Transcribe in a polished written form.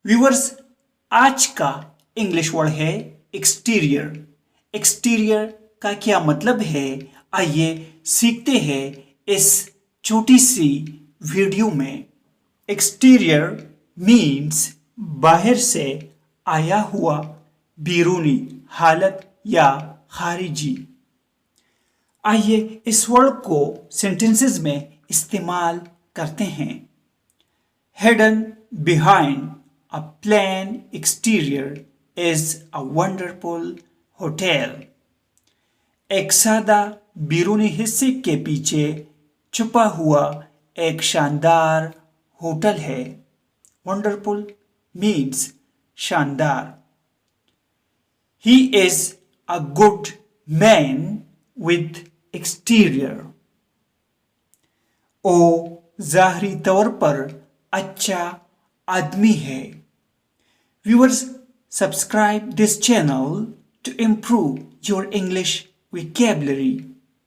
Viewers, आज का English word है एक्सटीरियर। एक्सटीरियर का क्या मतलब है, आइए सीखते हैं इस छोटी सी वीडियो में। एक्सटीरियर मीन्स बाहर से आया हुआ बैरूनी हालत या खारिजी। आइए इस वर्ड को सेंटेंसेस में इस्तेमाल करते हैं। Hidden behind a plain exterior is a wonderful hotel. एक सादा बैरूनी हिस्से के पीछे छुपा हुआ एक शानदार होटल है। Wonderful means शानदार। He is a good man with exterior. ओ ज़ाहरी तौर पर अच्छा आदमी है। Viewers, subscribe this channel to improve your English vocabulary.